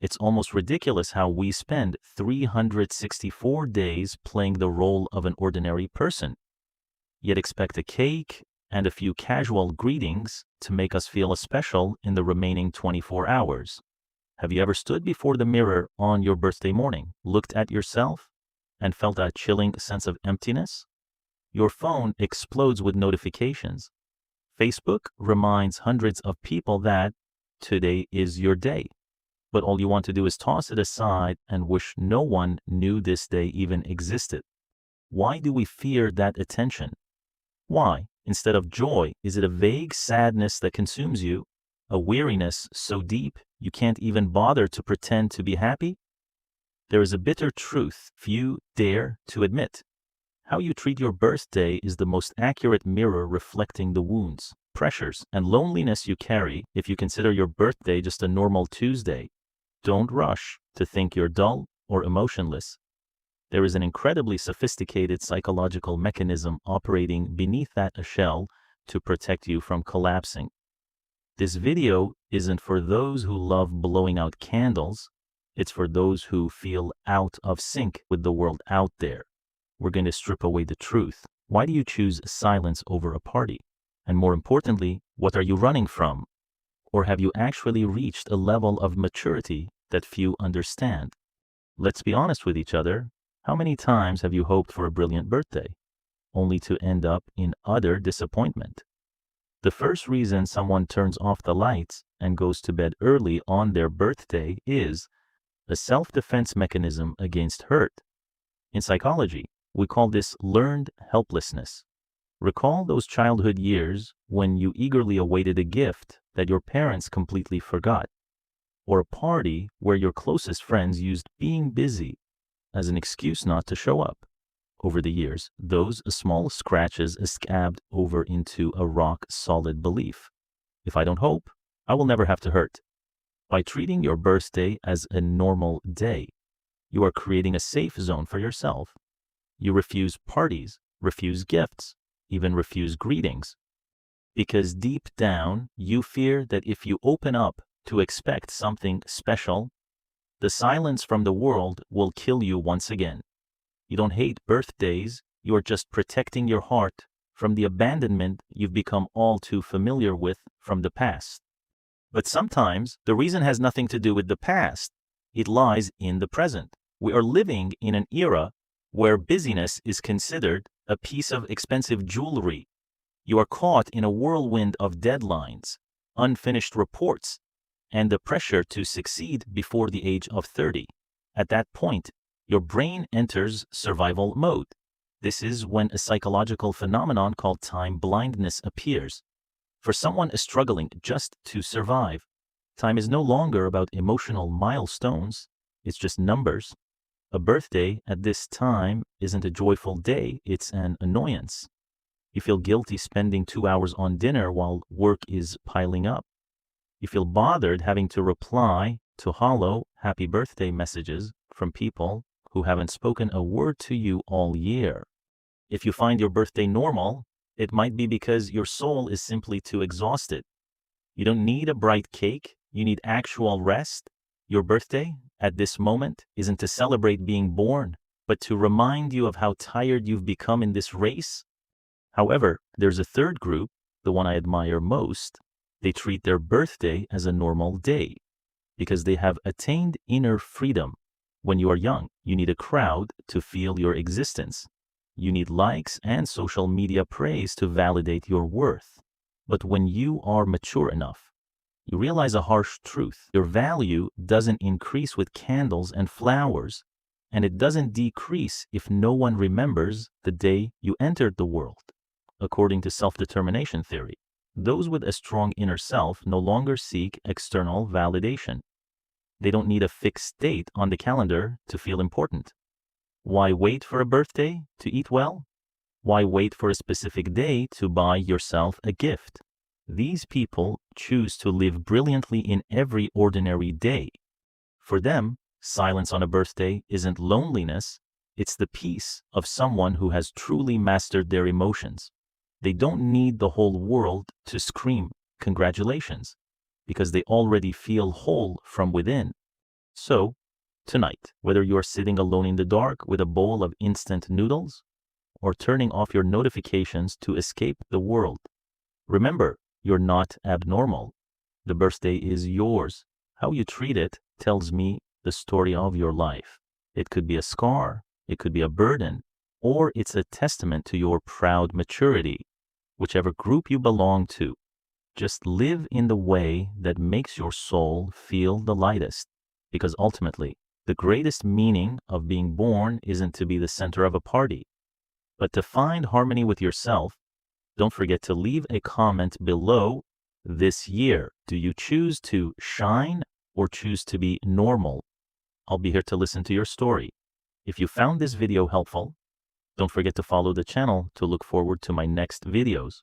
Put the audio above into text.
It's almost ridiculous how we spend 364 days playing the role of an ordinary person, yet expect a cake and a few casual greetings to make us feel special in the remaining 24 hours. Have you ever stood before the mirror on your birthday morning, looked at yourself, and felt a chilling sense of emptiness? Your phone explodes with notifications. Facebook reminds hundreds of people that today is your day. But all you want to do is toss it aside and wish no one knew this day even existed. Why do we fear that attention? Why, instead of joy, is it a vague sadness that consumes you, a weariness so deep you can't even bother to pretend to be happy? There is a bitter truth few dare to admit. How you treat your birthday is the most accurate mirror reflecting the wounds, pressures, and loneliness you carry if you consider your birthday just a normal Tuesday. Don't rush to think you're dull or emotionless. There is an incredibly sophisticated psychological mechanism operating beneath that shell to protect you from collapsing. This video isn't for those who love blowing out candles. It's for those who feel out of sync with the world out there. We're going to strip away the truth. Why do you choose silence over a party? And more importantly, what are you running from? Or have you actually reached a level of maturity that few understand? Let's be honest with each other. How many times have you hoped for a brilliant birthday, only to end up in utter disappointment? The first reason someone turns off the lights and goes to bed early on their birthday is a self-defense mechanism against hurt. In psychology, we call this learned helplessness. Recall those childhood years when you eagerly awaited a gift that your parents completely forgot, or a party where your closest friends used being busy as an excuse not to show up. Over the years, those small scratches scabbed over into a rock-solid belief. If I don't hope, I will never have to hurt. By treating your birthday as a normal day, you are creating a safe zone for yourself. You refuse parties, refuse gifts, even refuse greetings. Because deep down, you fear that if you open up to expect something special, the silence from the world will kill you once again. You don't hate birthdays, you are just protecting your heart from the abandonment you've become all too familiar with from the past. But sometimes the reason has nothing to do with the past. It lies in the present. We are living in an era where busyness is considered a piece of expensive jewelry. You are caught in a whirlwind of deadlines, unfinished reports, and the pressure to succeed before the age of 30. At that point, your brain enters survival mode. This is when a psychological phenomenon called time blindness appears. For someone struggling just to survive, time is no longer about emotional milestones, it's just numbers. A birthday at this time isn't a joyful day, it's an annoyance. You feel guilty spending 2 hours on dinner while work is piling up. You feel bothered having to reply to hollow happy birthday messages from people who haven't spoken a word to you all year. If you find your birthday normal, it might be because your soul is simply too exhausted. You don't need a bright cake, you need actual rest. Your birthday, at this moment, isn't to celebrate being born, but to remind you of how tired you've become in this race. However, there's a third group, the one I admire most. They treat their birthday as a normal day because they have attained inner freedom. When you are young, you need a crowd to feel your existence. You need likes and social media praise to validate your worth. But when you are mature enough, you realize a harsh truth. Your value doesn't increase with candles and flowers, and it doesn't decrease if no one remembers the day you entered the world. According to self-determination theory, those with a strong inner self no longer seek external validation. They don't need a fixed date on the calendar to feel important. Why wait for a birthday to eat well? Why wait for a specific day to buy yourself a gift? These people choose to live brilliantly in every ordinary day. For them, silence on a birthday isn't loneliness, it's the peace of someone who has truly mastered their emotions. They don't need the whole world to scream congratulations, because they already feel whole from within. So, tonight, whether you're sitting alone in the dark with a bowl of instant noodles or turning off your notifications to escape the world, remember, you're not abnormal. The birthday is yours. How you treat it tells me the story of your life. It could be a scar, it could be a burden, or it's a testament to your proud maturity. Whichever group you belong to, just live in the way that makes your soul feel the lightest. Because ultimately, the greatest meaning of being born isn't to be the center of a party, but to find harmony with yourself. Don't forget to leave a comment below. This year, do you choose to shine or choose to be normal? I'll be here to listen to your story. If you found this video helpful, don't forget to follow the channel to look forward to my next videos.